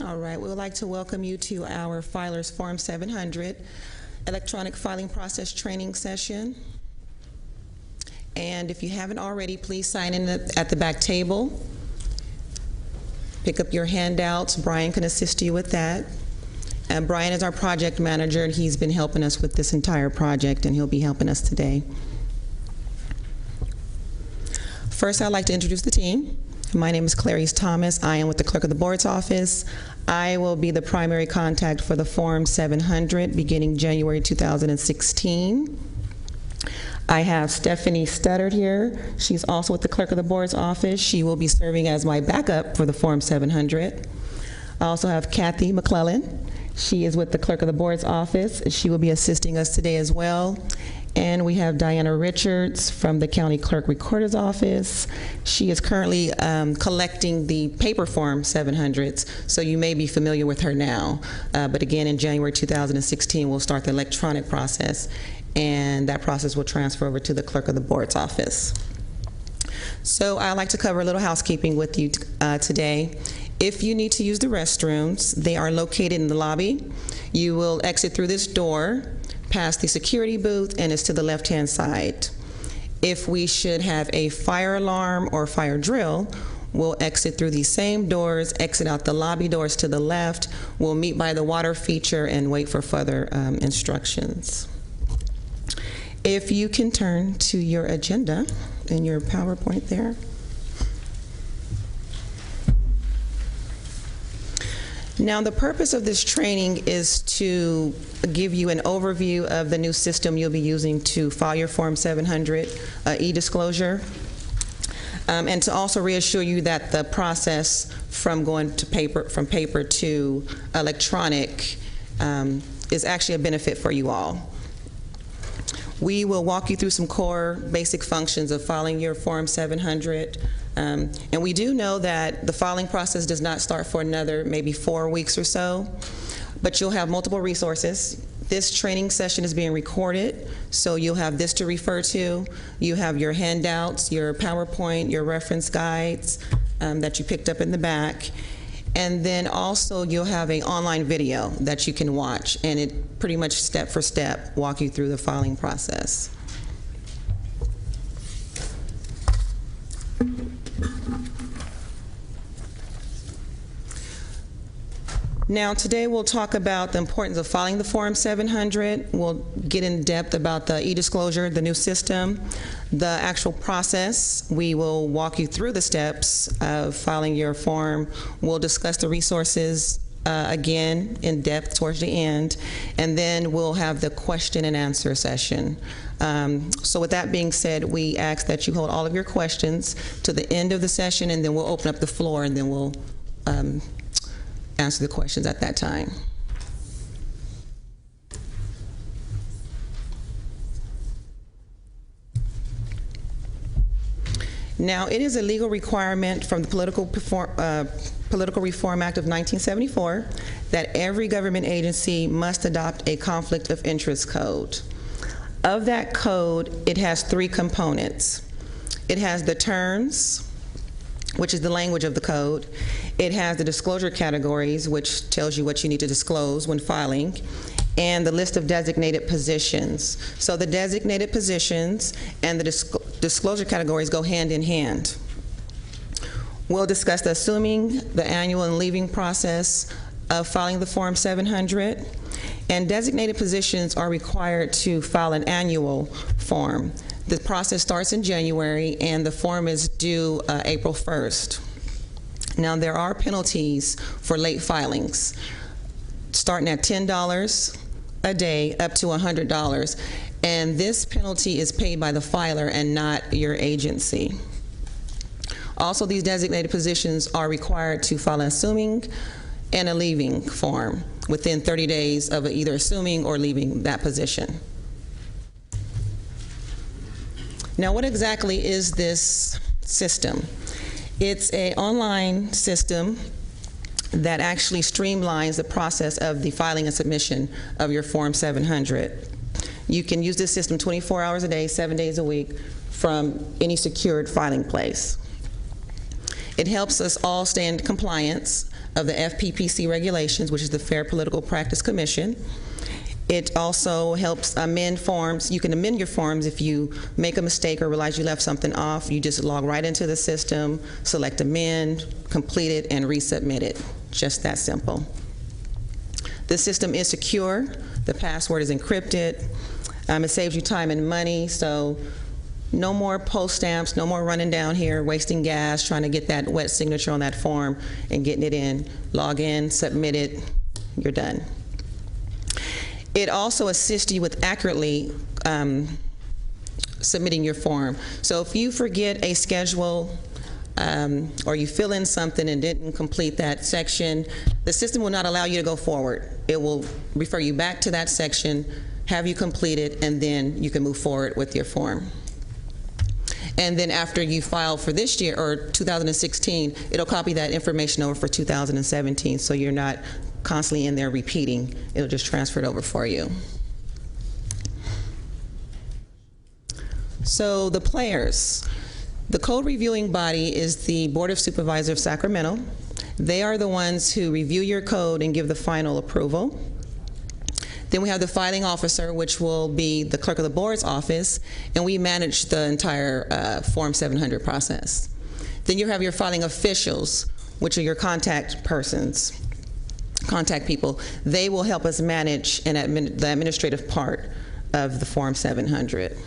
All right, we would like to welcome you to our Filers Form 700 electronic filing process training session. And if you haven't already, please sign in at the back table. Pick up your handouts. Brian can assist you with that. And Brian is our project manager, and he's been helping us with this entire project, and he'll be helping us today. First, I'd like to introduce the team. My name is Clarice Thomas. I am with the Clerk of the Board's office. I will be the primary contact for the Form 700 beginning January 2016. I have Stephanie Studdard here. She's also with the Clerk of the Board's office. She will be serving as my backup for the Form 700. I also have Kathy McClellan. She is with the Clerk of the Board's office. She will be assisting us today as well. And we have Diana Richards from the County Clerk Recorder's Office. She is currently collecting the paper Form 700s, so you may be familiar with her now. But again, in January 2016, we'll start the electronic process, and that process will transfer over to the Clerk of the Board's office. So I'd like to cover a little housekeeping with you today. If you need to use the restrooms, they are located in the lobby. You will exit through this door, past the security booth, and it's to the left-hand side. If we should have a fire alarm or fire drill, we'll exit through these same doors, exit out the lobby doors to the left. We'll meet by the water feature and wait for further instructions. If you can turn to your agenda in your PowerPoint there. Now, the purpose of this training is to give you an overview of the new system you'll be using to file your Form 700 e-disclosure, and to also reassure you that the process from going to paper to electronic is actually a benefit for you all. We will walk you through some core basic functions of filing your Form 700. And we do know that the filing process does not start for another maybe 4 weeks or so, but you'll have multiple resources. This training session is being recorded, so you'll have this to refer to. You have your handouts, your PowerPoint, your reference guides that you picked up in the back. And then also you'll have an online video that you can watch, and it pretty much step for step walk you through the filing process. Now, today we'll talk about the importance of filing the Form 700. We'll get in depth about the e-disclosure, the new system, the actual process. We will walk you through the steps of filing your form. We'll discuss the resources again in depth towards the end, and then we'll have the question and answer session. So with that being said, we ask that you hold all of your questions to the end of the session, and then we'll open up the floor, and then we'll answer the questions at that time. Now, it is a legal requirement from the Political Reform Act of 1974 that every government agency must adopt a conflict of interest code. Of that code, it has 3 components. It has the terms, which is the language of the code. It has the disclosure categories, which tells you what you need to disclose when filing, and the list of designated positions. So the designated positions and the disclosure categories go hand in hand. We'll discuss the assuming, the annual and leaving process of filing the Form 700, and designated positions are required to file an annual form. The process starts in January, and the form is due April 1st. Now, there are penalties for late filings, starting at $10 a day up to $100, and this penalty is paid by the filer and not your agency. Also, these designated positions are required to file an assuming and a leaving form within 30 days of either assuming or leaving that position. Now, what exactly is this system? It's an online system that actually streamlines the process of the filing and submission of your Form 700. You can use this system 24 hours a day, 7 days a week, from any secured filing place. It helps us all stay in compliance of the FPPC regulations, which is the Fair Political Practice Commission. It also helps amend forms. You can amend your forms if you make a mistake or realize you left something off. You just log right into the system, select amend, complete it, and resubmit it. Just that simple. The system is secure. The password is encrypted. It saves you time and money, so no more post stamps, no more running down here, wasting gas, trying to get that wet signature on that form and getting it in. Log in, submit it, you're done. It also assists you with accurately submitting your form. So if you forget a schedule or you fill in something and didn't complete that section, the system will not allow you to go forward. It will refer you back to that section, have you complete it, and then you can move forward with your form. And then after you file for this year, or 2016, it'll copy that information over for 2017, so you're not constantly in there repeating. It'll just transfer it over for you. So the players. The code reviewing body is the Board of Supervisors of Sacramento. They are the ones who review your code and give the final approval. Then we have the filing officer, which will be the clerk of the board's office, and we manage the entire Form 700 process. Then you have your filing officials, which are your contact persons, contact people. They will help us manage and the administrative part of the Form 700.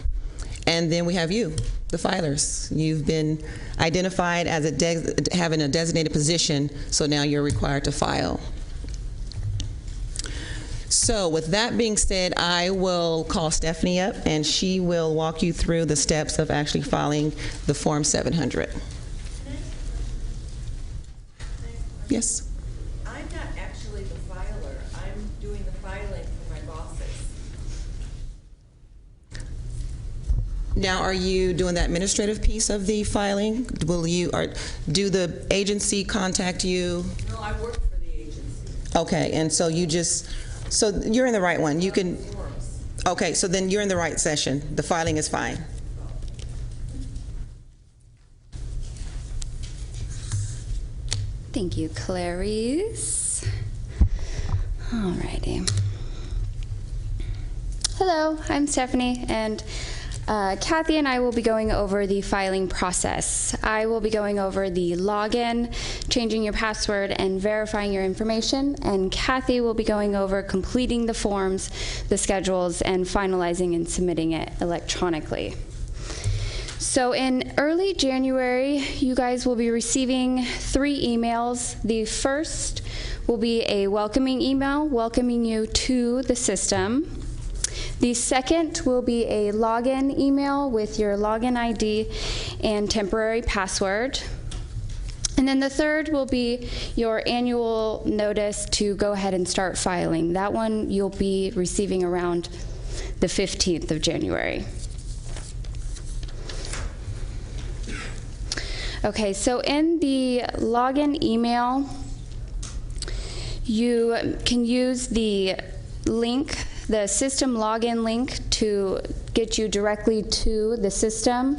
And then we have you, the filers. You've been identified as having a designated position, so now you're required to file. So with that being said, I will call Stephanie up, and she will walk you through the steps of actually filing the Form 700. Yes? I'm not actually the filer. I'm doing the filing for my bosses. Now, are you doing the administrative piece of the filing? Will you, or do the agency contact you? No, I work for the agency. Okay, and so you just, so you're in the right one. You can, okay, so then you're in the right session. The filing is fine. Thank you, Clarice. Alrighty. Hello, I'm Stephanie, and Kathy and I will be going over the filing process. I will be going over the login, changing your password, and verifying your information, and Kathy will be going over completing the forms, the schedules, and finalizing and submitting it electronically. So in early January, you guys will be receiving 3 emails. The first will be a welcoming email welcoming you to the system. The second will be a login email with your login ID and temporary password. And then the third will be your annual notice to go ahead and start filing. That one you'll be receiving around the 15th of January. Okay, so in the login email, you can use the link, the system login link, to get you directly to the system.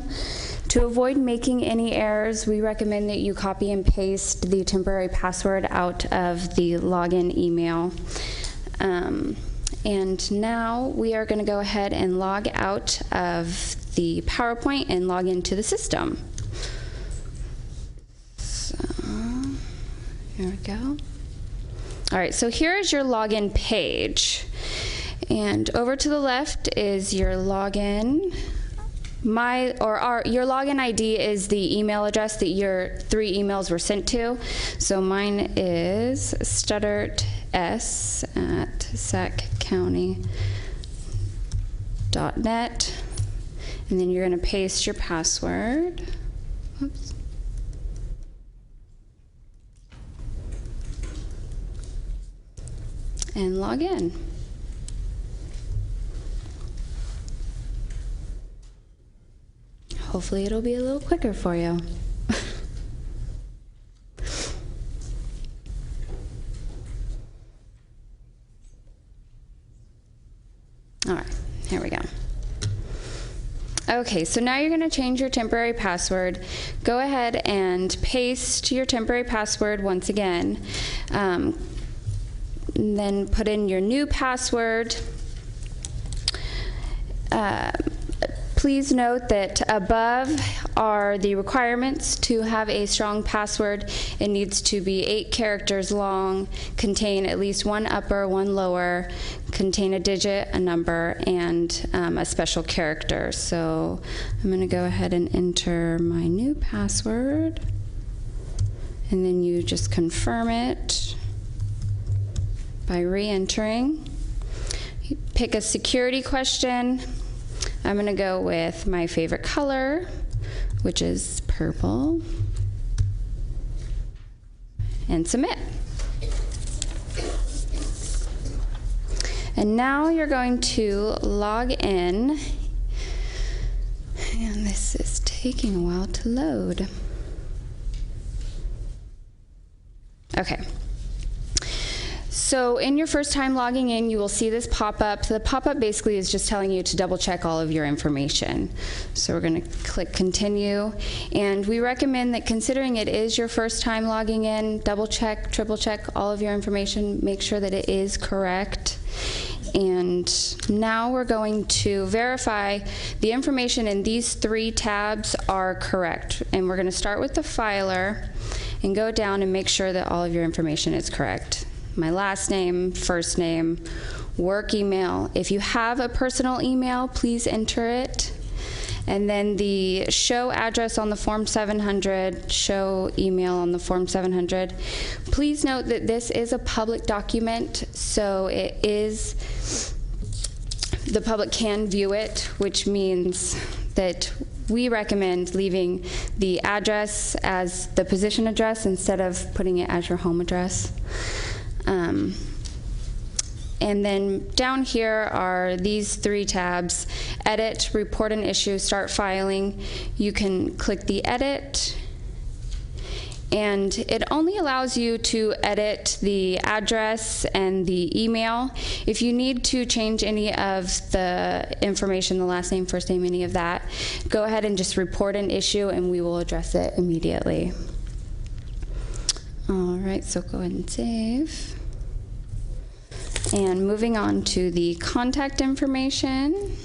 To avoid making any errors, we recommend that you copy and paste the temporary password out of the login email. And now we are going to go ahead and log out of the PowerPoint and log into the system. Here we go. All right, so here is your login page. And over to the left is your login. Your login ID is the email address that your 3 emails were sent to. So mine is studart@saccounty.net. And then you're going to paste your password. Oops. And log in. Hopefully it'll be a little quicker for you. All right, here we go. Okay, so now you're going to change your temporary password. Go ahead and paste your temporary password once again. And then put in your new password. Please note that above are the requirements to have a strong password. It needs to be 8 characters long, contain at least 1 upper, 1 lower, contain a digit, a number, and a special character. So I'm going to go ahead and enter my new password, and then you just confirm it by re-entering. Pick a security question. I'm going to go with my favorite color, which is purple, and submit. And now you're going to log in, and this is taking a while to load. Okay. So in your first time logging in, you will see this pop-up. The pop-up basically is just telling you to double check all of your information. So we're going to click continue. And we recommend that, considering it is your first time logging in, double check, triple check all of your information, make sure that it is correct. And now we're going to verify the information in these 3 tabs are correct. And we're going to start with the filer and go down and make sure that all of your information is correct. My last name, first name, work email. If you have a personal email, please enter it. And then the show address on the Form 700, show email on the Form 700. Please note that this is a public document, so the public can view it, which means that we recommend leaving the address as the position address instead of putting it as your home address. And then down here are these 3 tabs: edit, report an issue, start filing. You can click the edit, and it only allows you to edit the address and the email. If you need to change any of the information, the last name, first name, any of that, go ahead and just report an issue and we will address it immediately. All right, so go ahead and save. And moving on to the contact information.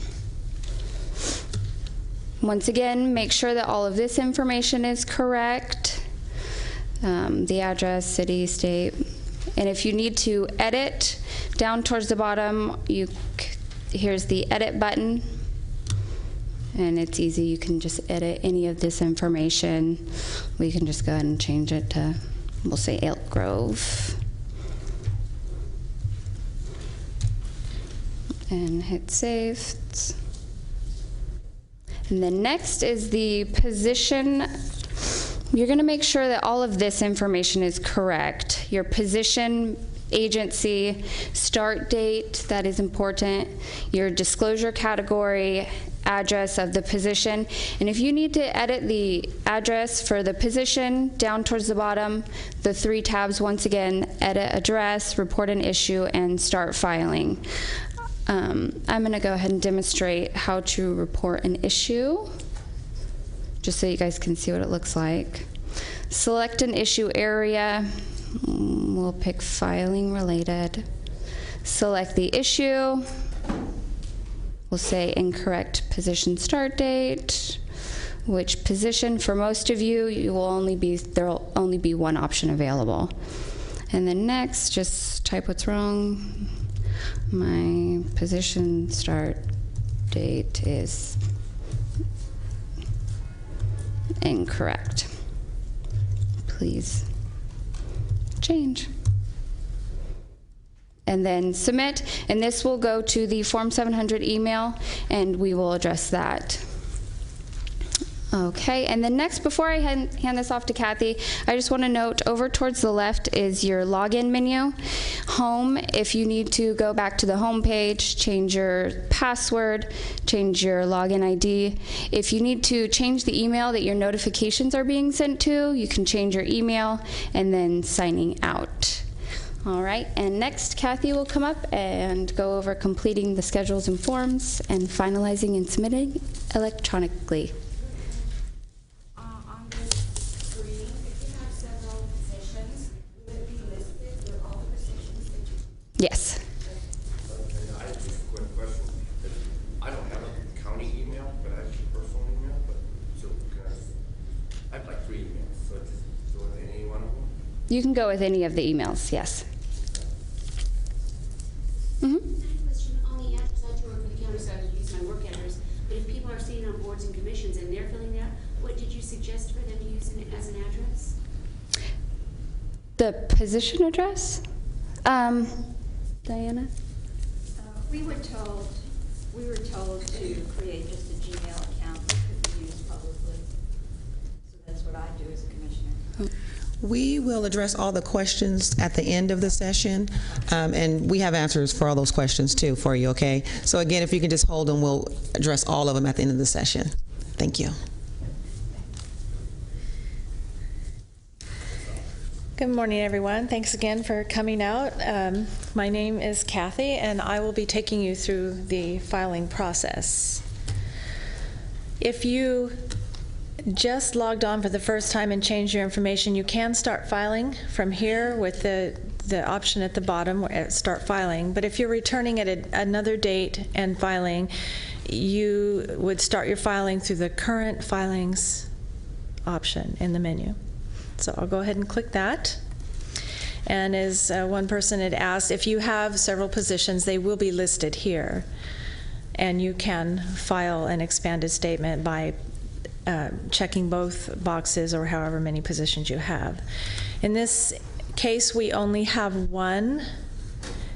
Once again, make sure that all of this information is correct. The address, city, state. And if you need to edit, down towards the bottom, here's the edit button. And it's easy, you can just edit any of this information. We can just go ahead and change it to, we'll say Elk Grove. And hit save. And then next is the position. You're going to make sure that all of this information is correct. Your position, agency, start date, that is important, your disclosure category, address of the position. And if you need to edit the address for the position, down towards the bottom, the 3 tabs once again: edit address, report an issue, and start filing. I'm going to go ahead and demonstrate how to report an issue, just so you guys can see what it looks like. Select an issue area. We'll pick filing related. Select the issue. We'll say incorrect position start date. Which position? For most of you, there'll only be 1 option available. And then next, just type what's wrong. My position start date is incorrect. Please change. And then submit, and this will go to the Form 700 email, and we will address that. Okay, and then next, before I hand this off to Kathy, I just want to note over towards the left is your login menu. Home, if you need to go back to the home page, change your password, change your login ID. If you need to change the email that your notifications are being sent to, you can change your email and then signing out. All right, and next Kathy will come up and go over completing the schedules and forms and finalizing and submitting electronically. On this screen, if you have several positions, will it be listed with all the positions that you? Yes. And I have just a quick question. I don't have a county email, but I have a personal email, but so can I have like 3 emails, so just go with any one of them? You can go with any of the emails, yes. Mm-hmm. Question on the address, I work for the county, so I would use my work address. But if people are sitting on boards and commissions and they're filling out, what did you suggest for them to use as an address? The position address? Diana? We were told to create just a Gmail account that could be used publicly. So that's what I do as a commissioner. We will address all the questions at the end of the session, and we have answers for all those questions too for you, okay? So again, if you can just hold them, we'll address all of them at the end of the session. Thank you. Good morning, everyone. Thanks again for coming out. My name is Kathy, and I will be taking you through the filing process. If you just logged on for the first time and changed your information, you can start filing from here with the option at the bottom where start filing. But if you're returning at another date and filing, you would start your filing through the current filings option in the menu. So I'll go ahead and click that. And as one person had asked, if you have several positions, they will be listed here. And you can file an expanded statement by checking both boxes or however many positions you have. In this case, we only have one.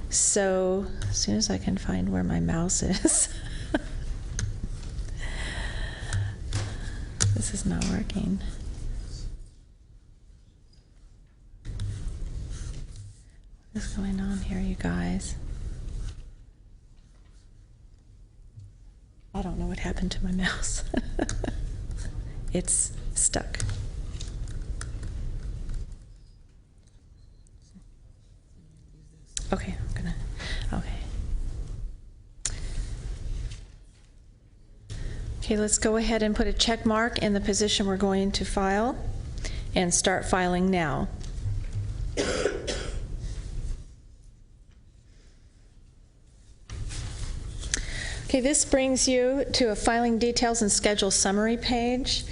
So as soon as I can find where my mouse is. This is not working. What is going on here, you guys? I don't know what happened to my mouse. It's stuck. Okay, Okay, let's go ahead and put a check mark in the position we're going to file and start filing now. Okay, this brings you to a filing details and schedule summary page.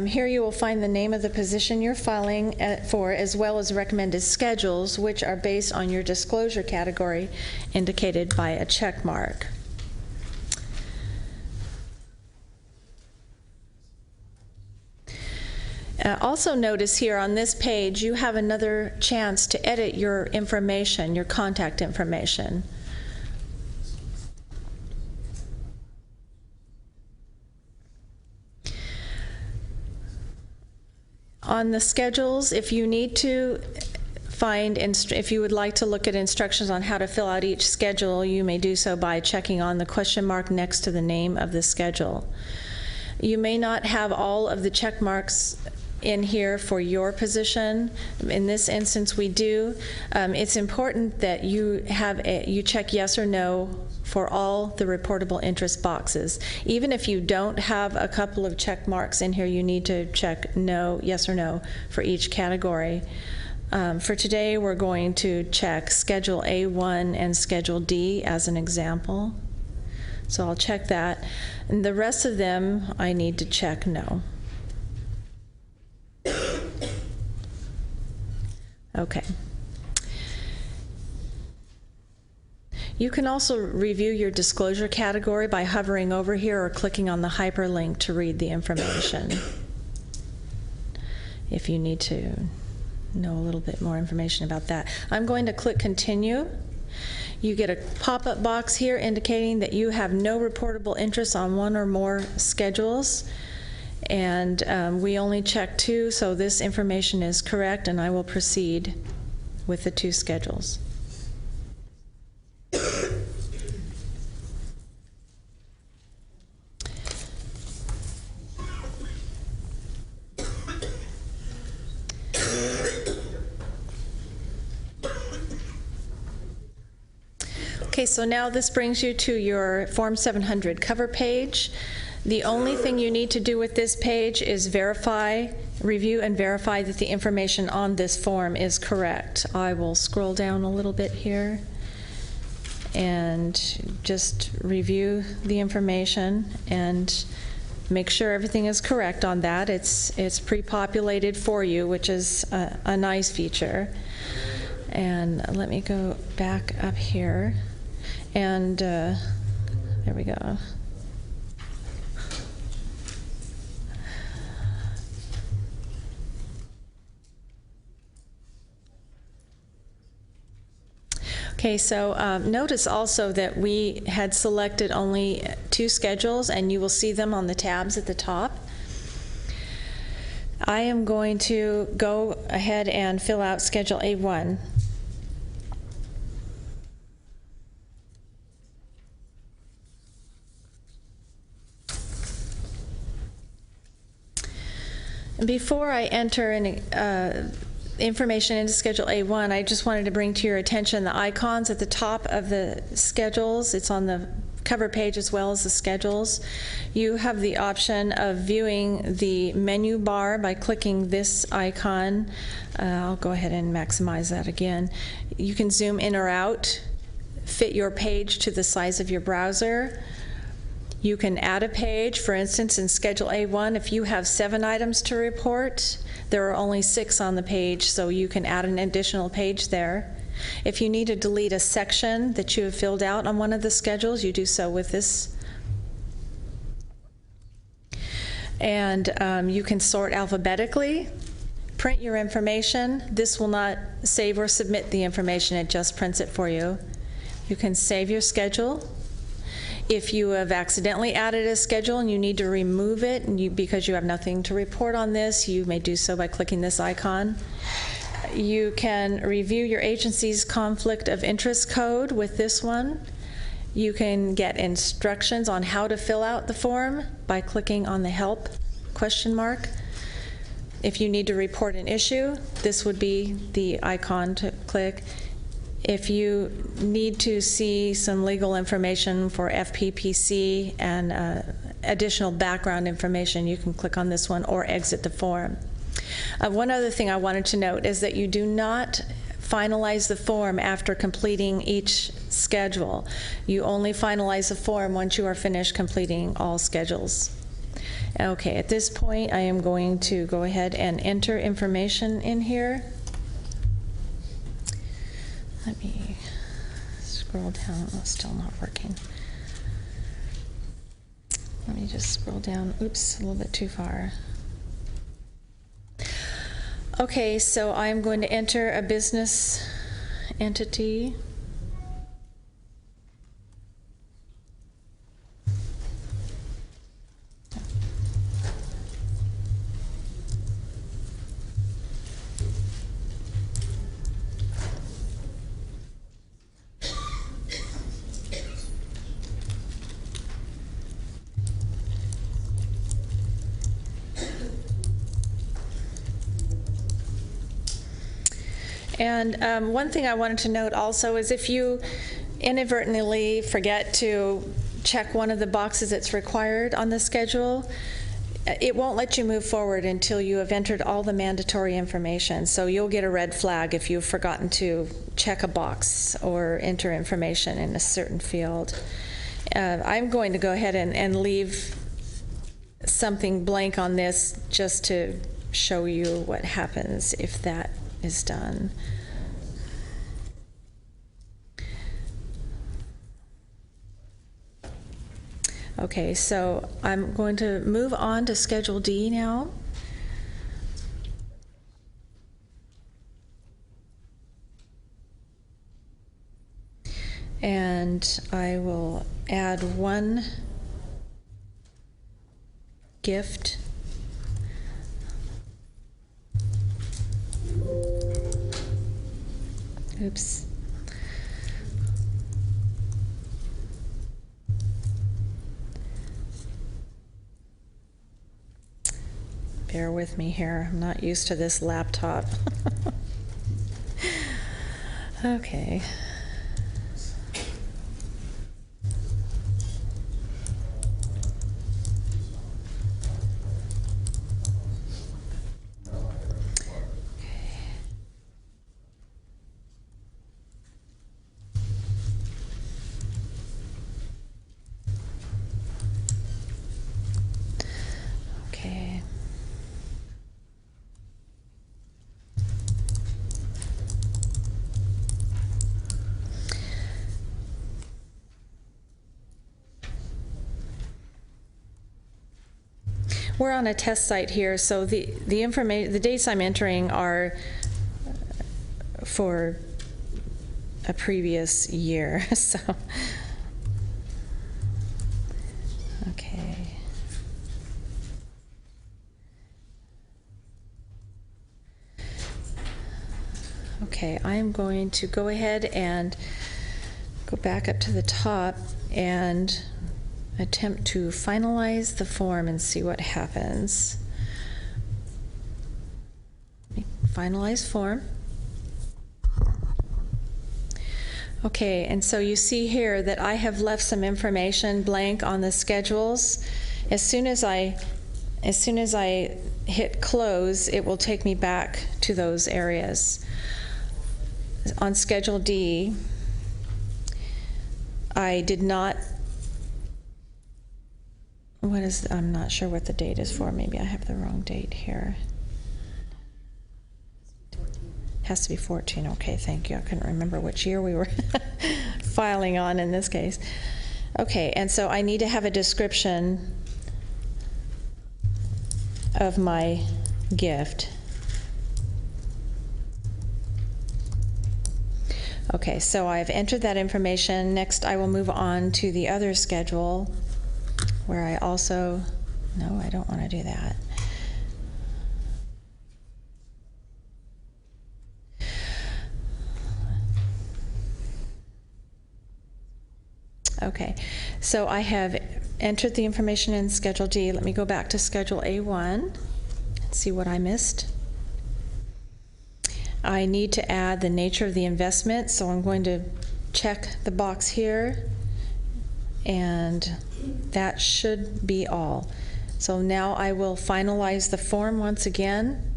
Here you will find the name of the position you're filing for, as well as recommended schedules, which are based on your disclosure category indicated by a check mark. Also notice here on this page you have another chance to edit your information, your contact information. On the schedules, if you need to if you would like to look at instructions on how to fill out each schedule, you may do so by checking on the question mark next to the name of the schedule. You may not have all of the check marks in here for your position. In this instance, we do. It's important that you check yes or no for all the reportable interest boxes. Even if you don't have a couple of check marks in here, you need to check no, yes or no for each category. For today, we're going to check Schedule A1 and Schedule D as an example. So I'll check that. And the rest of them, I need to check no. Okay. You can also review your disclosure category by hovering over here or clicking on the hyperlink to read the information if you need to know a little bit more information about that. I'm going to click continue. You get a pop-up box here indicating that you have no reportable interest on one or more schedules, and we only check 2, so this information is correct, and I will proceed with the 2 schedules. Okay, so now this brings you to your Form 700 cover page. The only thing you need to do with this page is review and verify that the information on this form is correct. I will scroll down a little bit here and just review the information and make sure everything is correct on that. It's pre-populated for you, which is a nice feature. And let me go back up here. And there we go. Okay, so notice also that we had selected only 2 schedules, and you will see them on the tabs at the top. I am going to go ahead and fill out Schedule A1. Before I enter information into Schedule A1, I just wanted to bring to your attention the icons at the top of the schedules. It's on the cover page as well as the schedules. You have the option of viewing the menu bar by clicking this icon. I'll go ahead and maximize that again. You can zoom in or out, fit your page to the size of your browser. You can add a page. For instance, in Schedule A1, if you have 7 items to report, there are only 6 on the page, so you can add an additional page there. If you need to delete a section that you have filled out on one of the schedules, you do so with this. And you can sort alphabetically, print your information. This will not save or submit the information, it just prints it for you. You can save your schedule. If you have accidentally added a schedule and you need to remove it because you have nothing to report on this, you may do so by clicking this icon. You can review your agency's conflict of interest code with this one. You can get instructions on how to fill out the form by clicking on the help question mark. If you need to report an issue, this would be the icon to click. If you need to see some legal information for FPPC and additional background information, you can click on this one or exit the form. One other thing I wanted to note is that you do not finalize the form after completing each schedule. You only finalize the form once you are finished completing all schedules. Okay, at this point I am going to go ahead and enter information in here. Let me scroll down. Oh, still not working. Let me just scroll down. Oops, a little bit too far. Okay, so I'm going to enter a business entity. And one thing I wanted to note also is if you inadvertently forget to check one of the boxes that's required on the schedule, it won't let you move forward until you have entered all the mandatory information. So you'll get a red flag if you've forgotten to check a box or enter information in a certain field. I'm going to go ahead and leave something blank on this just to show you what happens if that is done. Okay, so I'm going to move on to Schedule D now. And I will add one gift. Oops. Bear with me here. I'm not used to this laptop. Okay. we're on a test site here, so the dates I'm entering are for a previous year, so. Okay. Okay, I'm going to go ahead and go back up to the top and attempt to finalize the form and see what happens. Finalize form. Okay, and so you see here that I have left some information blank on the schedules. As soon as I hit close, it will take me back to those areas. On Schedule D, I did not, I'm not sure what the date is for. Maybe I have the wrong date here. Has to be 14. Okay, thank you. I couldn't remember which year we were filing on in this case. Okay, and so I need to have a description of my gift. Okay, so I've entered that information. Next, I will move on to the other schedule where I also, no, I don't want to do that. Okay, so I have entered the information in Schedule D. Let me go back to Schedule A1 and see what I missed. I need to add the nature of the investment, so I'm going to check the box here, and that should be all. So now I will finalize the form once again.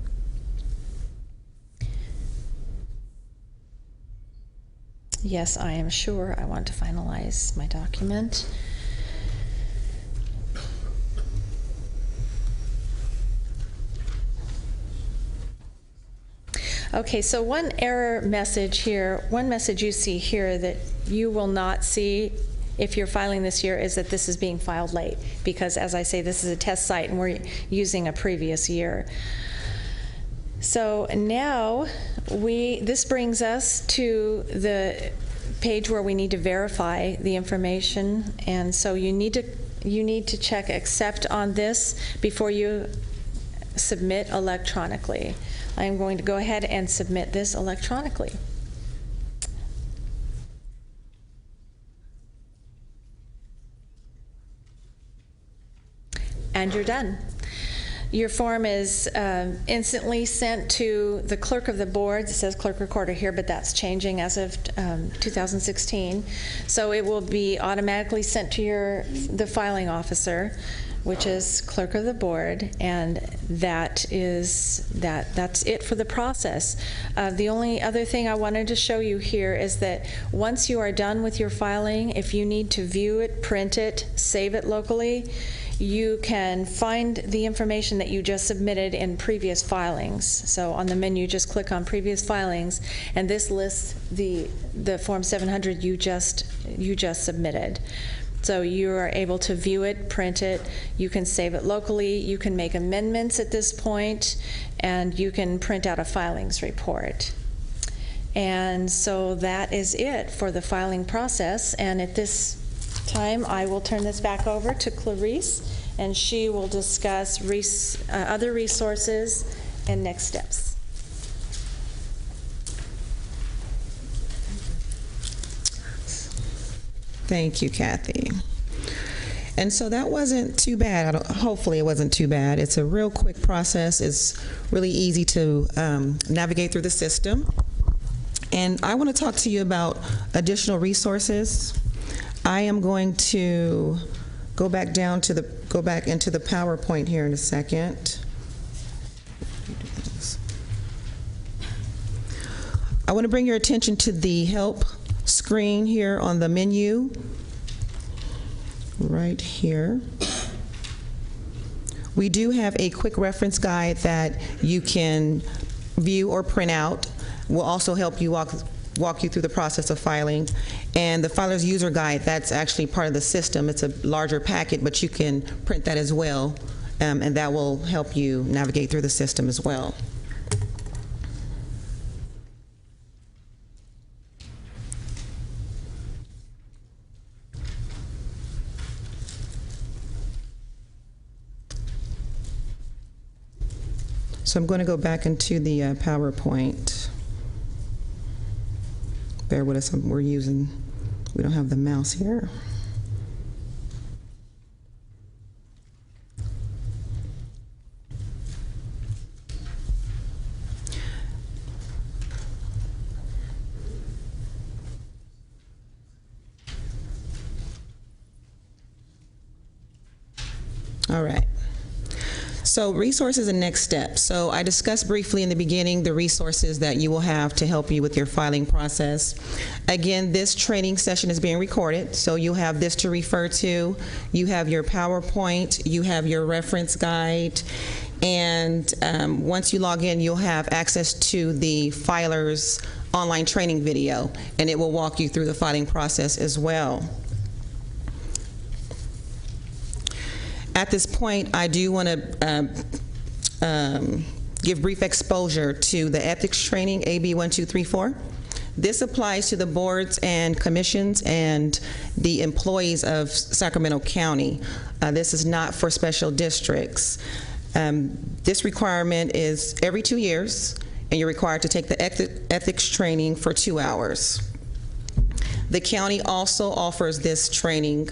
Yes, I am sure I want to finalize my document. Okay, so one error message here, one message you see here that you will not see if you're filing this year is that this is being filed late, because as I say, this is a test site and we're using a previous year. So now this brings us to the page where we need to verify the information, and so you need to check accept on this before you submit electronically. I'm going to go ahead and submit this electronically. And you're done. Your form is instantly sent to the clerk of the board. It says clerk recorder here, but that's changing as of 2016. So it will be automatically sent to the filing officer, which is clerk of the board, and that's it for the process. The only other thing I wanted to show you here is that once you are done with your filing, if you need to view it, print it, save it locally, you can find the information that you just submitted in previous filings. So on the menu, just click on previous filings, and this lists the Form 700 you just submitted. So you are able to view it, print it, you can save it locally, you can make amendments at this point, and you can print out a filings report. And so that is it for the filing process. And at this time, I will turn this back over to Clarice, and she will discuss other resources and next steps. Thank you, Kathy. And so that wasn't too bad. Hopefully it wasn't too bad. It's a real quick process. It's really easy to navigate through the system. And I want to talk to you about additional resources. I am going to go back into the PowerPoint here in a second. I want to bring your attention to the help screen here on the menu, right here. We do have a quick reference guide that you can view or print out. We'll also help you walk you through the process of filing. And the filer's user guide, that's actually part of the system. It's a larger packet, but you can print that as well and that will help you navigate through the system as well. So I'm going to go back into the PowerPoint. Bear with us, we don't have the mouse here. All right. So resources and next steps. So I discussed briefly in the beginning the resources that you will have to help you with your filing process. Again, this training session is being recorded, so you'll have this to refer to. You have your PowerPoint, you have your reference guide, and once you log in, you'll have access to the filer's online training video, and it will walk you through the filing process as well. At this point, I do want to give brief exposure to the ethics training, AB 1234. This applies to the boards and commissions and the employees of Sacramento County. This is not for special districts. This requirement is every 2 years, and you're required to take the ethics training for 2 hours. The county also offers this training,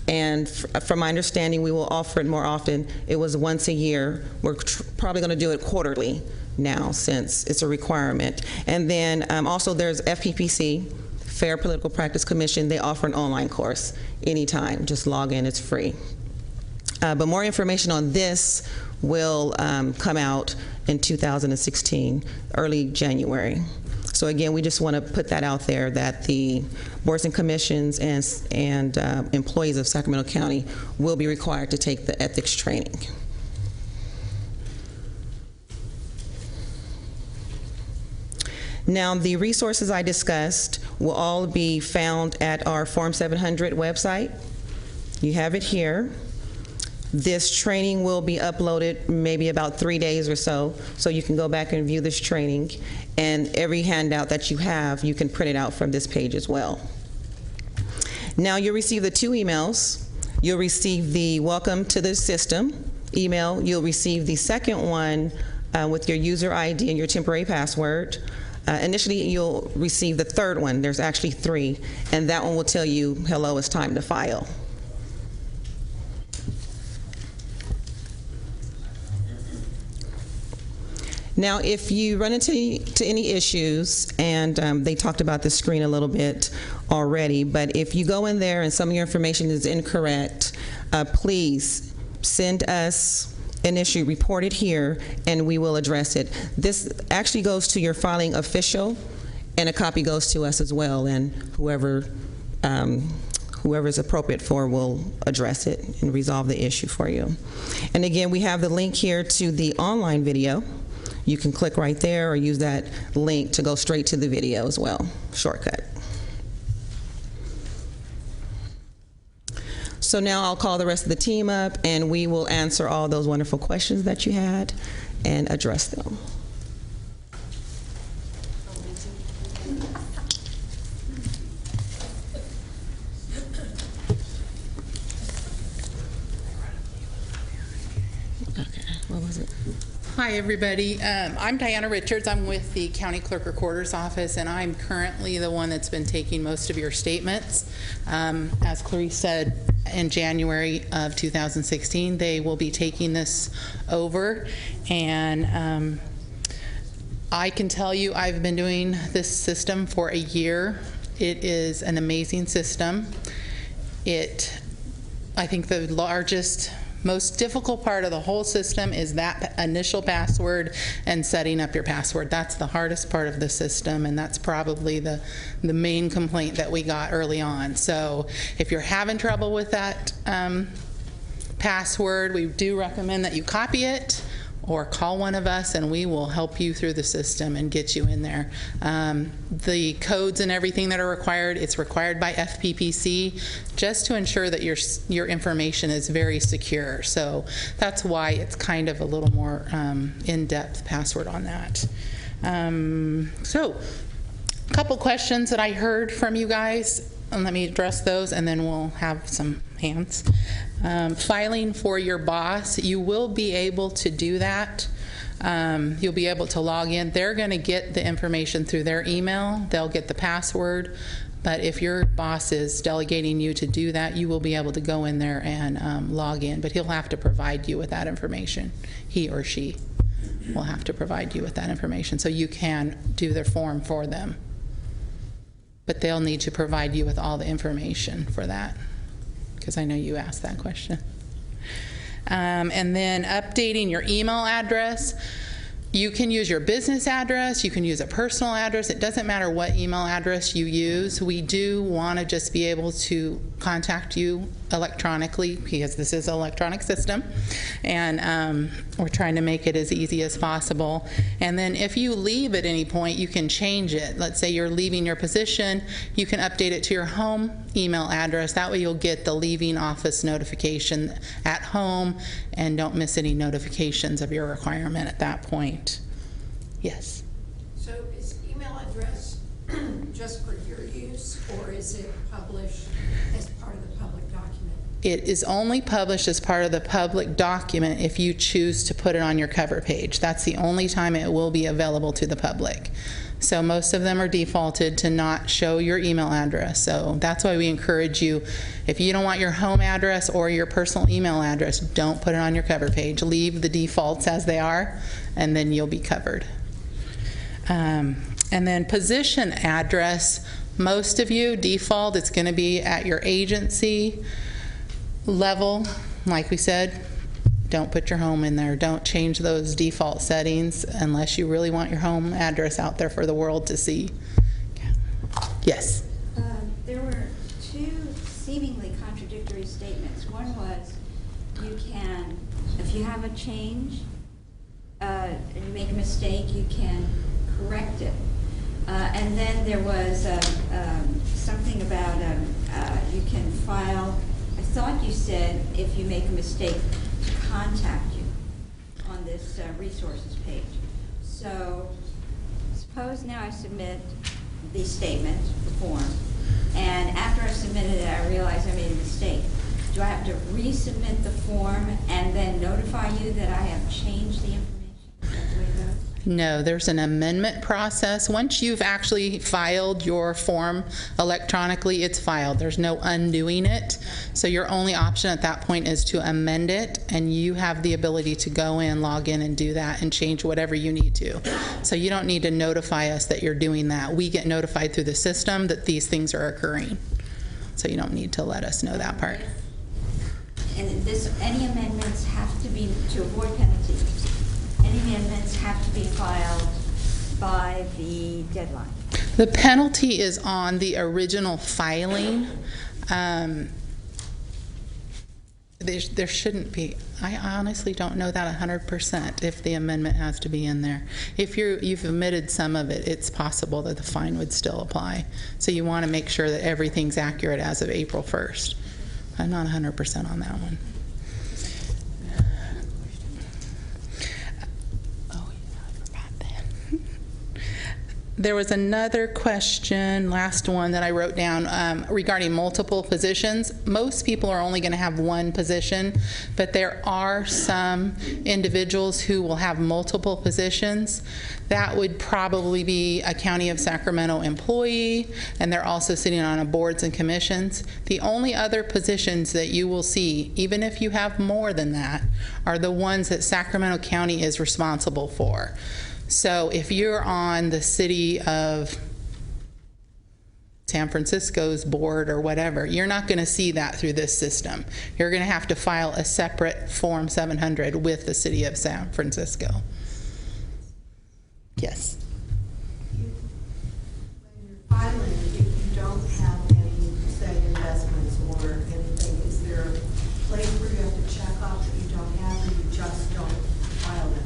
and from my understanding, we will offer it more often. It was once a year. We're probably going to do it quarterly now since it's a requirement. And then also there's FPPC, Fair Political Practice Commission. They offer an online course anytime. Just log in, it's free. But more information on this will come out in 2016, early January. So again, we just want to put that out there that the boards and commissions and employees of Sacramento County will be required to take the ethics training. Now, the resources I discussed will all be found at our Form 700 website. You have it here. This training will be uploaded maybe about 3 days or so you can go back and view this training. And every handout that you have, you can print it out from this page as well. Now, you'll receive the 2 emails. You'll receive the welcome to the system email. You'll receive the second one with your user ID and your temporary password. Initially, you'll receive the third one. There's actually 3, and that one will tell you, hello, it's time to file. Now, if you run into any issues, and they talked about the screen a little bit already, but if you go in there and some of your information is incorrect, please send us an issue, report it here, and we will address it. This actually goes to your filing official, and a copy goes to us as well, and whoever is appropriate for will address it and resolve the issue for you. And again, we have the link here to the online video. You can click right there or use that link to go straight to the video as well, shortcut. So now I'll call the rest of the team up, and we will answer all those wonderful questions that you had and address them. Okay, what was it? Hi, everybody. I'm Diana Richards. I'm with the County Clerk Recorder's Office, and I'm currently the one that's been taking most of your statements. As Clarice said, in January of 2016, they will be taking this over, and I can tell you I've been doing this system for a year. It is an amazing system. I think the largest, most difficult part of the whole system is that initial password and setting up your password. That's the hardest part of the system, and that's probably the main complaint that we got early on. So if you're having trouble with that password, we do recommend that you copy it or call one of us and we will help you through the system and get you in there. The codes and everything that are required, it's required by FPPC just to ensure that your information is very secure. So that's why it's kind of a little more in-depth password on that. So a couple questions that I heard from you guys, and let me address those and then we'll have some hands. Filing for your boss, you will be able to do that. You'll be able to log in. They're going to get the information through their email. They'll get the password. But if your boss is delegating you to do that, you will be able to go in there and log in. But he'll have to provide you with that information. He or she will have to provide you with that information so you can do their form for them. But they'll need to provide you with all the information for that, because I know you asked that question. And then updating your email address. You can use your business address, you can use a personal address. It doesn't matter what email address you use. We do want to just be able to contact you electronically, because this is an electronic system, and we're trying to make it as easy as possible. And then if you leave at any point, you can change it. Let's say you're leaving your position, you can update it to your home email address. That way you'll get the leaving office notification at home and don't miss any notifications of your requirement at that point. Yes? So is email address just for your use, or is it published as part of the public document? It is only published as part of the public document if you choose to put it on your cover page. That's the only time it will be available to the public. So most of them are defaulted to not show your email address. So that's why we encourage you, if you don't want your home address or your personal email address, don't put it on your cover page. Leave the defaults as they are, and then you'll be covered. And then position address, most of you default, it's going to be at your agency level. Like we said, don't put your home in there. Don't change those default settings unless you really want your home address out there for the world to see. Yes? There were two seemingly contradictory statements. One was you can, if you have a change and you make a mistake, you can correct it. And then there was something about you can file. I thought you said if you make a mistake to contact you on this resources page. So suppose now I submit the statement, the form, and after I submitted it, I realize I made a mistake. Do I have to resubmit the form and then notify you that I have changed the information? Is that the way it goes? No, there's an amendment process. Once you've actually filed your form electronically, it's filed. There's no undoing it. So your only option at that point is to amend it, and you have the ability to go in, log in, and do that and change whatever you need to. So you don't need to notify us that you're doing that. We get notified through the system that these things are occurring. So you don't need to let us know that part. And any amendments have to be, to avoid penalties, any amendments have to be filed by the deadline. The penalty is on the original filing. There shouldn't be. I honestly don't know that 100% if the amendment has to be in there. If you've omitted some of it, it's possible that the fine would still apply. So you want to make sure that everything's accurate as of April 1st. I'm not 100% on that one. There was another question, last one that I wrote down, regarding multiple positions. Most people are only going to have one position, but there are some individuals who will have multiple positions. That would probably be a County of Sacramento employee, and they're also sitting on boards and commissions. The only other positions that you will see, even if you have more than that, are the ones that Sacramento County is responsible for. So if you're on the City of San Francisco's board or whatever, you're not going to see that through this system. You're going to have to file a separate Form 700 with the City of San Francisco. Yes? When you're filing, if you don't have any, say, investments or anything, is there a place where you have to check off that you don't have, or you just don't file them?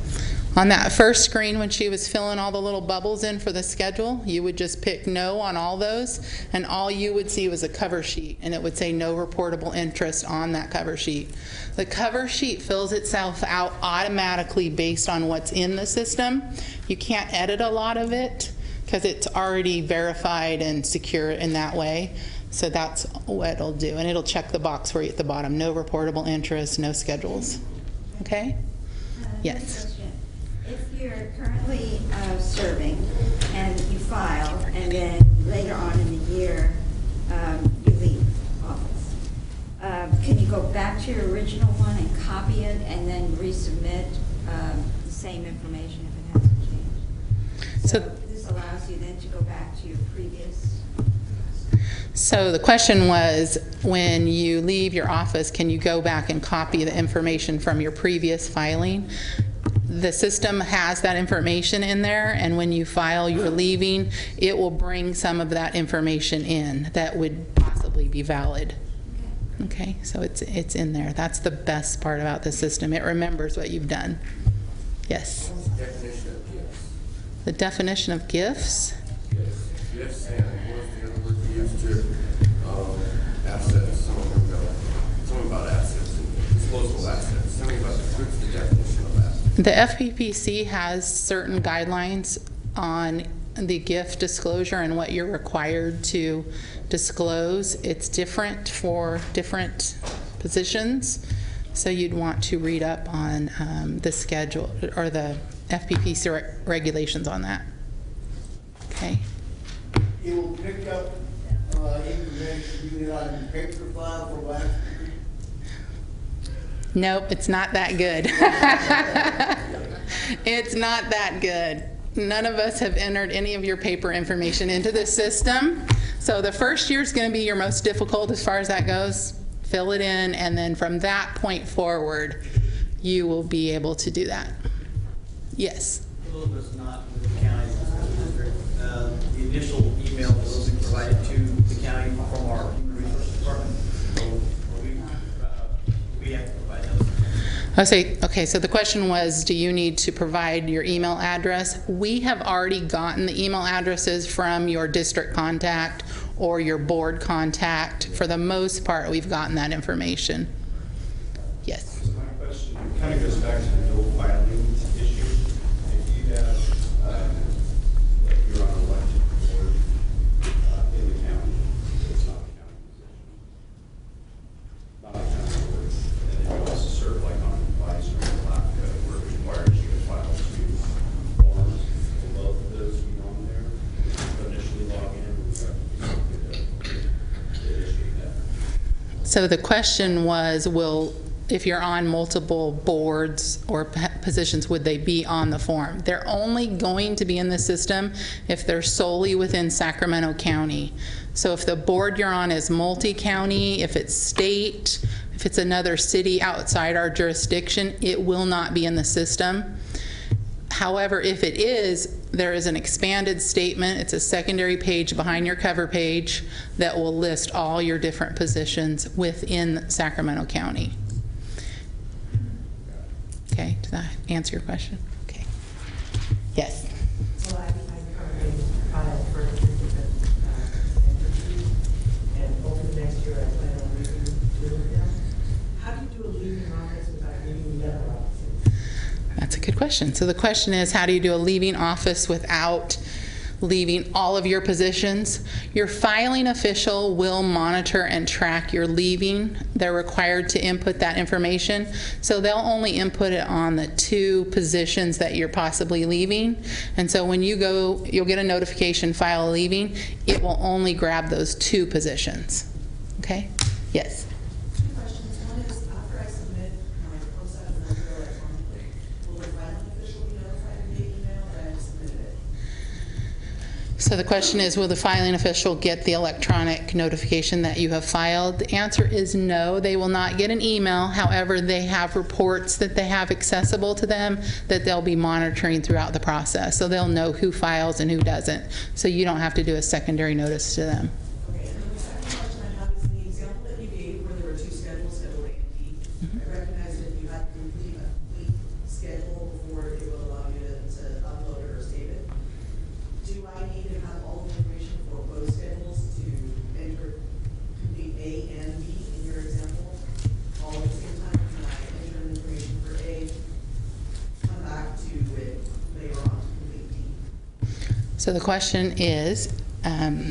On that first screen, when she was filling all the little bubbles in for the schedule, you would just pick no on all those, and all you would see was a cover sheet, and it would say no reportable interest on that cover sheet. The cover sheet fills itself out automatically based on what's in the system. You can't edit a lot of it because it's already verified and secure in that way. So that's what it'll do, and it'll check the box for you at the bottom. No reportable interest, no schedules. Okay? Yes. If you're currently serving and you file, and then later on in the year you leave office, can you go back to your original one and copy it and then resubmit the same information if it hasn't changed? So this allows you then to go back to your previous. So the question was, when you leave your office, can you go back and copy the information from your previous filing? The system has that information in there, and when you file you're leaving, it will bring some of that information in that would possibly be valid. Okay, so it's in there. That's the best part about the system. It remembers what you've done. Yes? Definition of gifts. The definition of gifts? Gifts and what's the other word we used to, assets, something about assets, and disposable assets, something about what's the definition of assets? The FPPC has certain guidelines on the gift disclosure and what you're required to disclose. It's different for different positions, so you'd want to read up on the schedule or the FPPC regulations on that. Okay. It will pick up information you get on your paper file for last year. Nope, it's not that good. It's not that good. None of us have entered any of your paper information into the system. So the first year is going to be your most difficult as far as that goes. Fill it in, and then from that point forward, you will be able to do that. Yes? A little bit's not with the county, district. The initial email will be provided to the county from our Human Resources Department. So we have to provide those. Okay, so the question was, do you need to provide your email address? We have already gotten the email addresses from your district contact or your board contact. For the most part, we've gotten that information. Yes? So my question kind of goes back to the dual filing issue. If you have, like you're on an elected board in the county, it's not a county position, not a county board, and then you also serve like on advisory where it requires you to file two forms for both of those you on there. You initially log in, you have to initiate that. So the question was, if you're on multiple boards or positions, would they be on the form? They're only going to be in the system if they're solely within Sacramento County. So if the board you're on is multi-county, if it's state, if it's another city outside our jurisdiction, it will not be in the system. However, if it is, there is an expanded statement. It's a secondary page behind your cover page that will list all your different positions within Sacramento County. Okay, does that answer your question? Okay. Yes. Well, I currently filed for different entities, and over the next year, I plan on leaving two of them. How do you do a leaving office without leaving the other offices? That's a good question. So the question is, how do you do a leaving office without leaving all of your positions? Your filing official will monitor and track your leaving. They're required to input that information. So they'll only input it on the 2 positions that you're possibly leaving. And so when you go, you'll get a notification, file leaving. It will only grab those 2 positions. Okay? Yes? 2 questions. One is, after I submit my process electronically, will the filing official be notified via email that I submitted it? So the question is, will the filing official get the electronic notification that you have filed? The answer is no, they will not get an email. However, they have reports that they have accessible to them that they'll be monitoring throughout the process. So they'll know who files and who doesn't. So you don't have to do a secondary notice to them. Okay, and then the second question I have is in the example that you gave where there were 2 schedules, Schedule A and B. I recognize that you had to complete a complete schedule before it would allow you So the question is,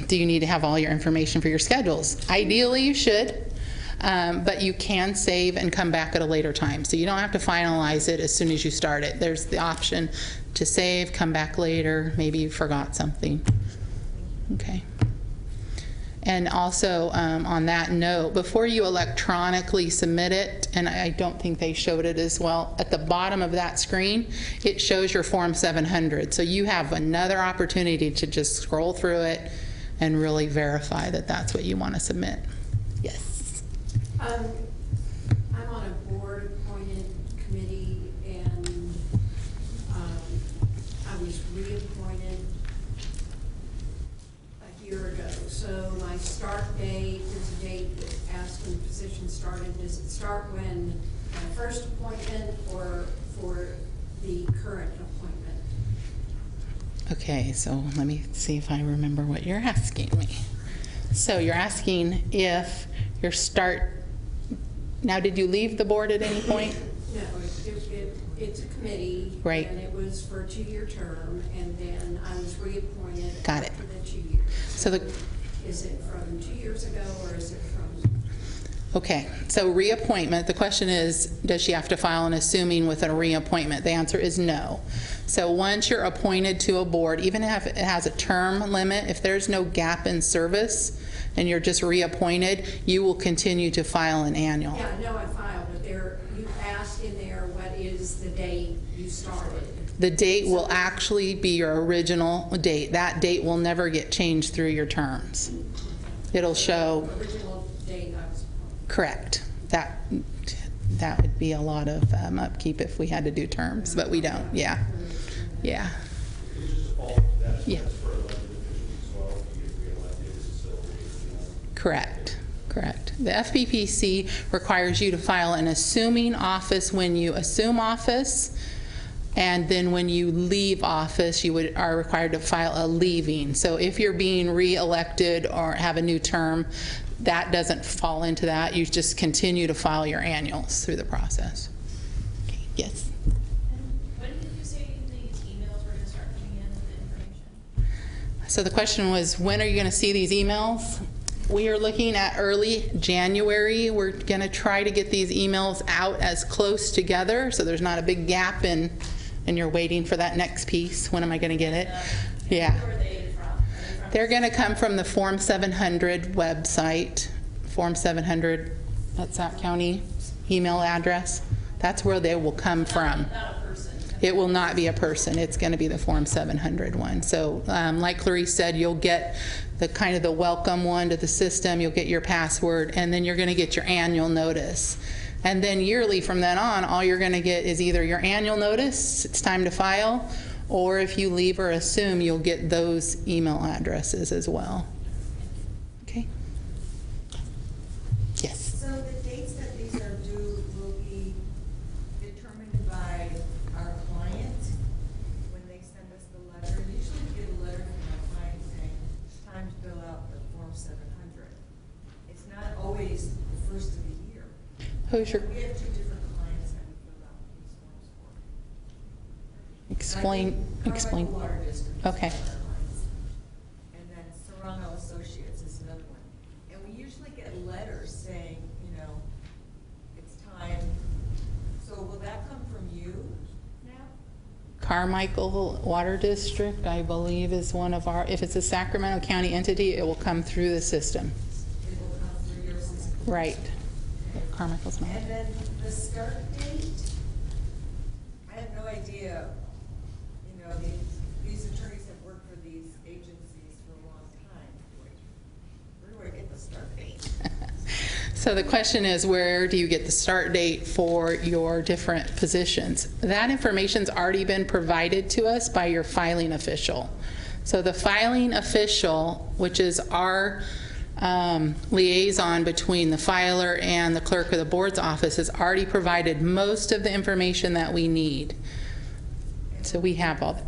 do you need to have all your information for your schedules? Ideally, you should, but you can save and come back at a later time. So you don't have to finalize it as soon as you start it. There's the option to save, come back later, maybe you forgot something. Okay. And also, on that note, before you electronically submit it, and I don't think they showed it as well, at the bottom of that screen, it shows your Form 700. So you have another opportunity to just scroll through it and really verify that that's what you want to submit. Yes. I'm on a board-appointed committee, and I was reappointed a year ago. So my start date, there's a date that asks when the position started. Does it start when my first appointment or for the current appointment? Okay, so let me see if I remember what you're asking me. So you're asking if your start, now did you leave the board at any point? No, it's a committee. Right. And it was for a 2-year term, and then I was reappointed Got it. after the 2 years. So the, Is it from 2 years ago, or is it from? okay, so reappointment, the question is, does she have to file an assuming with a reappointment? The answer is no. So once you're appointed to a board, even if it has a term limit, if there's no gap in service and you're just reappointed, you will continue to file an annual. Yeah, I know I filed, but there, you asked in there, what is the date you started? The date will actually be your original date. That date will never get changed through your terms. It'll show. Original date I was appointed. Correct. That would be a lot of upkeep if we had to do terms, but we don't. Yeah. Yeah. It's just a fault that Yeah. that's for elected officials as well. If you get reelected, it's still, you know. Correct. Correct. The FPPC requires you to file an assuming office when you assume office, and then when you leave office, you are required to file a leaving. So if you're being re-elected or have a new term, that doesn't fall into that. You just continue to file your annuals through the process. Okay. Yes. When did you say these emails were going to start coming in with the information? So the question was, when are you going to see these emails? We are looking at early January. We're going to try to get these emails out as close together so there's not a big gap and you're waiting for that next piece. When am I going to get it? Yeah. Who are they from? Are they from? They're going to come from the Form 700 website. Form 700, that's that county email address. That's where they will come from. Not a person. It will not be a person. It's going to be the Form 700 one. So like Clarice said, you'll get the kind of the welcome one to the system. You'll get your password, and then you're going to get your annual notice. And then yearly from then on, all you're going to get is either your annual notice, it's time to file, or if you leave or assume, you'll get those email addresses as well. Okay? Yes. So the dates that these are due will be determined by our client when they send us the letter. Usually we get a letter from our client saying it's time to fill out the Form 700. It's not always the first of the year. Who's your, We have 2 different clients that we fill out these forms for. explain. Carmichael Water District. Okay. is one of our clients. And then Serrano Associates is another one. And we usually get letters saying, you know, it's time. So will that come from you now? Carmichael Water District, I believe, is one of our, if it's a Sacramento County entity, it will come through the system. It will come through your system. Right. Carmichael's not. And then the start date, I have no idea, you know, these attorneys have worked for these agencies for a long time. Where do I get the start date? So the question is, where do you get the start date for your different positions? That information's already been provided to us by your filing official. So the filing official, which is our liaison between the filer and the clerk of the board's office, has already provided most of the information that we need. So we have all that.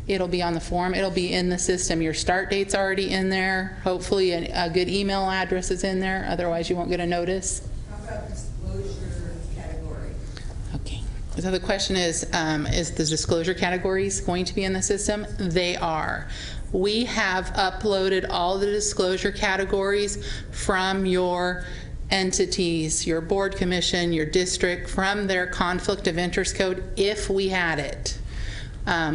It'll be on the form. It'll be in the system. Your start date's already in there. Hopefully a good email address is in there. Otherwise, you won't get a notice. How about disclosure category? Okay. So the question is the disclosure categories going to be in the system? They are. We have uploaded all the disclosure categories from your entities, your board commission, your district, from their conflict of interest code, if we had it.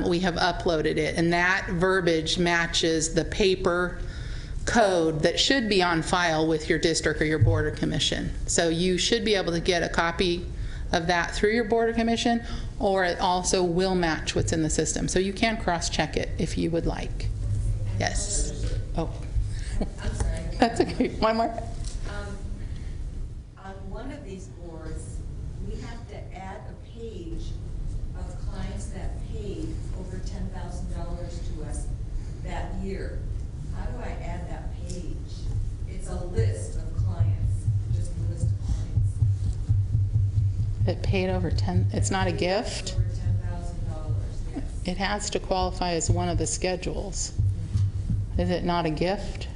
We have uploaded it, and that verbiage matches the paper code that should be on file with your district or your board or commission. So you should be able to get a copy of that through your board or commission, or it also will match what's in the system. So you can cross-check it if you would like. Yes. Oh. I'm sorry. That's okay. One more. On one of these boards, we have to add a page of clients that paid over $10,000 to us that year. How do I add that page? It's a list of clients, just a list of clients. It paid over 10, it's not a gift? Over $10,000, yes. It has to qualify as one of the schedules. Is it not a gift?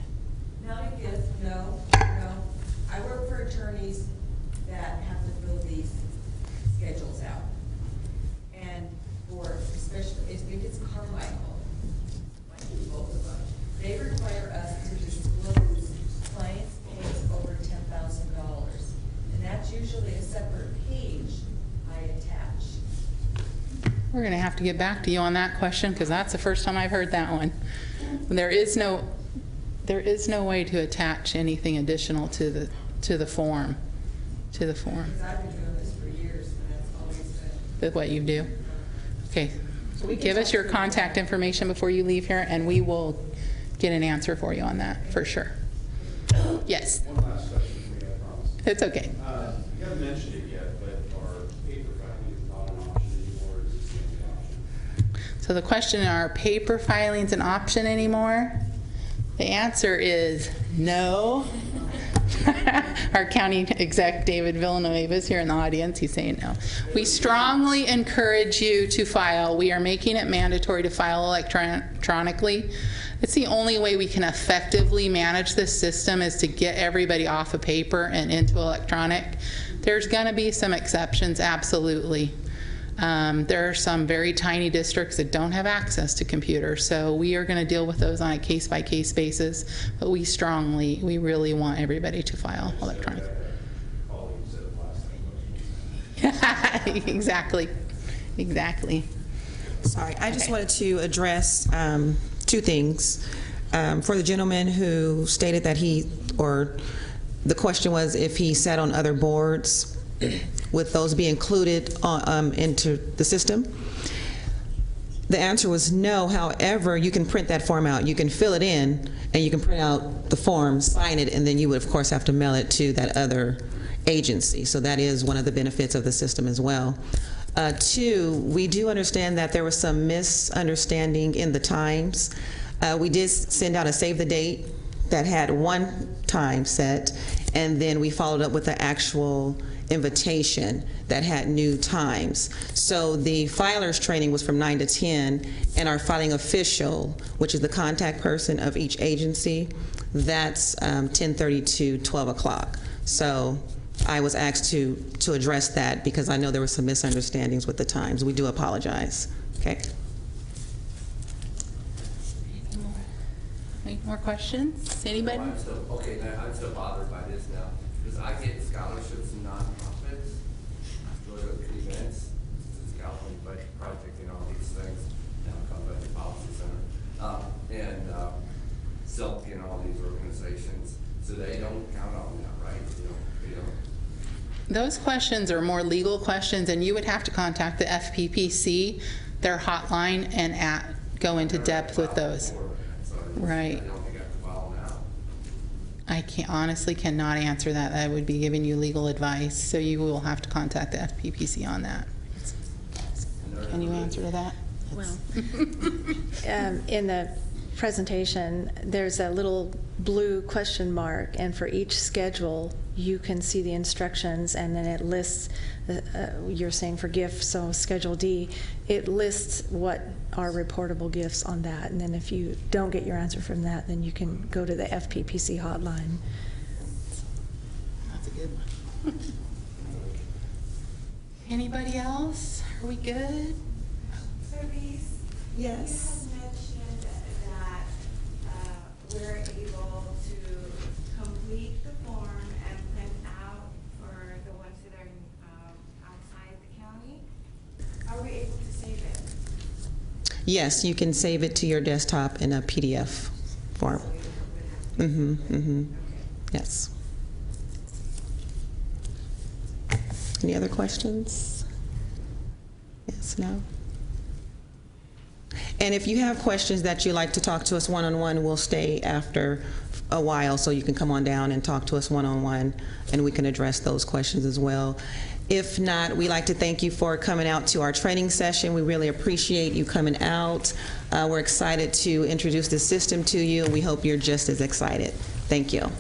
Not a gift, no, no. I work for attorneys that have to fill these schedules out. And for, especially, if it's Carmichael, I think both of them, they require us to disclose clients paying over $10,000. And that's usually a separate page I attach. We're going to have to get back to you on that question, because that's the first time I've heard that one. There is no way to attach anything additional to the form. Because I've been doing this for years, and that's always been. With what you do. Okay. Give us your contact information before you leave here, and we will get an answer for you on that, for sure. Yes. One last question for me, I promise. It's okay. You haven't mentioned it yet, but are paper filings not an option anymore, or is it still an option? So the question, are paper filings an option anymore? The answer is no. Our county exec, David Villanueva, is here in the audience. He's saying no. We strongly encourage you to file. We are making it mandatory to file electronically. It's the only way we can effectively manage this system, is to get everybody off of paper and into electronic. There's going to be some exceptions, absolutely. There are some very tiny districts that don't have access to computers, so we are going to deal with those on a case-by-case basis, but we really want everybody to file electronically. Exactly. Sorry, I just wanted to address two things. For the gentleman who stated that the question was if he sat on other boards, would those be included into the system? The answer was no. However, you can print that form out. You can fill it in, and you can print out the form, sign it, and then you would, of course, have to mail it to that other agency. So that is one of the benefits of the system as well. Two, we do understand that there was some misunderstanding in the times. We did send out a save the date that had one time set, and then we followed up with the actual invitation that had new times. So the filers training was from 9 to 10, and our filing official, which is the contact person of each agency, that's 10:30 to 12 o'clock. So I was asked to address that because I know there were some misunderstandings with the times. We do apologize. Okay. Any more questions? Anybody? I'm still bothered by this now, because I get scholarships and nonprofits, go to events, this California Budget Project and all these things, now come by the Policy Center, and Silk and all these organizations, so they don't count on that, right? They don't. Those questions are more legal questions, and you would have to contact the FPPC, their hotline, and go into depth with those. Right. I don't think I have to file now. I honestly cannot answer that. I would be giving you legal advice, so you will have to contact the FPPC on that. Can you answer to that? Well, in the presentation, there's a little blue question mark, and for each schedule, you can see the instructions, and then it lists, you're saying for gifts, so Schedule D, it lists what are reportable gifts on that, and then if you don't get your answer from that, then you can go to the FPPC hotline. That's a good one. Anybody else? Are we good? So these, Yes. you had mentioned that we're able to complete the form and print out for the ones that are outside the county. Are we able to save it? Yes, you can save it to your desktop in a PDF form. Yes. Any other questions? Yes, no? And if you have questions that you'd like to talk to us one-on-one, we'll stay after a while so you can come on down and talk to us one-on-one, and we can address those questions as well. If not, we'd like to thank you for coming out to our training session. We really appreciate you coming out. We're excited to introduce this system to you, and we hope you're just as excited. Thank you.